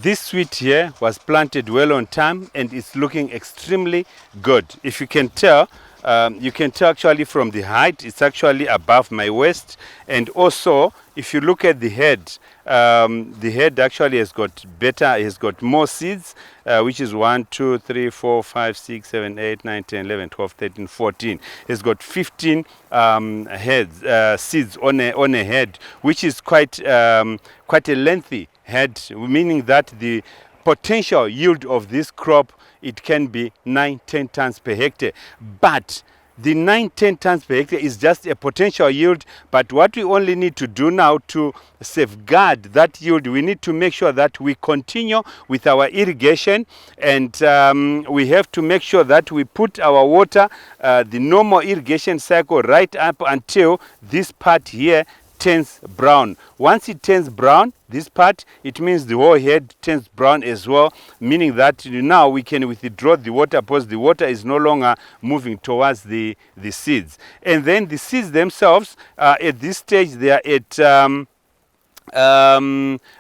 This wheat here was planted well on time and it's looking extremely good. If you can tell actually from the height, it's actually above my waist. And also, if you look at the head actually has got more seeds, which is 1, 2, 3, 4, 5, 6, 7, 8, 9, 10, 11, 12, 13, 14. It's got 15 seeds on a head, which is quite a lengthy head, meaning that the potential yield of this crop, it can be 9-10 tons per hectare. But the 9-10 tons per hectare is just a potential yield, but what we only need to do now to safeguard that yield, we need to make sure that we continue with our irrigation, and we have to make sure that we put our water, the normal irrigation cycle, right up until this part here turns brown. Once it turns brown, this part, it means the whole head turns brown as well, meaning that now we can withdraw the water because the water is no longer moving towards the seeds. And then the seeds themselves, at this stage, they are at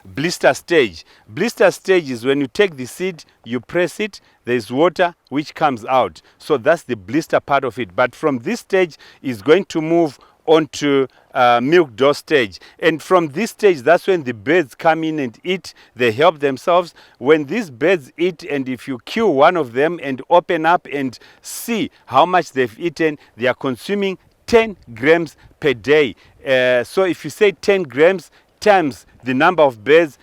blister stage. Blister stage is when you take the seed, you press it, there's water which comes out. So that's the blister part of it. But from this stage is going to move onto milk dough stage, and from this stage, that's when the birds come in and eat. They help themselves. When these birds eat, and if you kill one of them and open up and see how much they've eaten, they are consuming 10 grams per day. So if you say 10 grams times the number of birds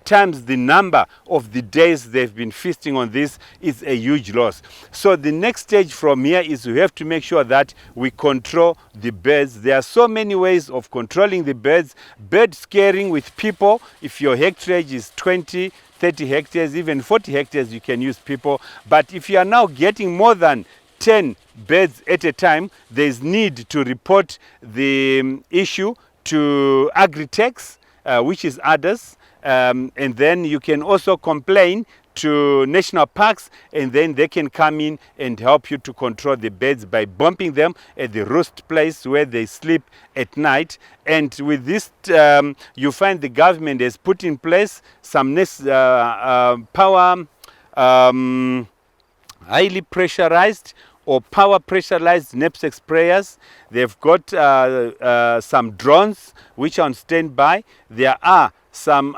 times the number of the days they've been feasting on this, is a huge loss. So the next stage from here is we have to make sure that we control the birds. There are so many ways of controlling the birds. Bird scaring with people. If your hectarage is 20, 30 hectares, even 40 hectares, you can use people. But if you are now getting more than 10 birds at a time, there's need to report the issue to Agri-Tex, which is others, and then you can also complain to national parks, and then they can come in and help you to control the birds by bumping them at the roost place where they sleep at night. And with this, you find the government has put in place some power highly pressurized or power pressurized knapsack sprayers. They've got some drones which are on standby. There are some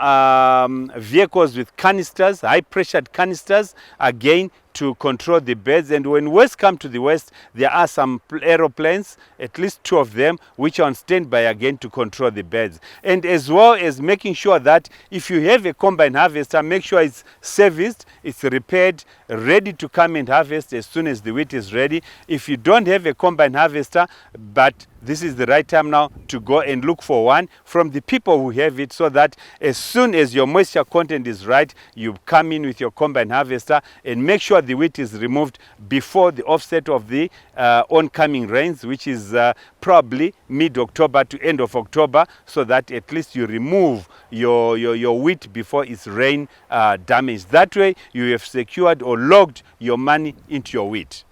vehicles with canisters, high pressured canisters, again to control the birds. And when worst come to the worst, there are some aeroplanes, at least 2 of them, which are on standby again to control the birds. And as well as making sure that if you have a combine harvester, make sure it's serviced, it's repaired, ready to come and harvest as soon as the wheat is ready. If you don't have a combine harvester, but this is the right time now to go and look for one from the people who have it, so that as soon as your moisture content is right, you come in with your combine harvester and make sure the wheat is removed before the offset of the oncoming rains, which is probably mid-October to end of October, so that at least you remove your wheat before it's rain damaged. That way you have secured or logged your money into your wheat.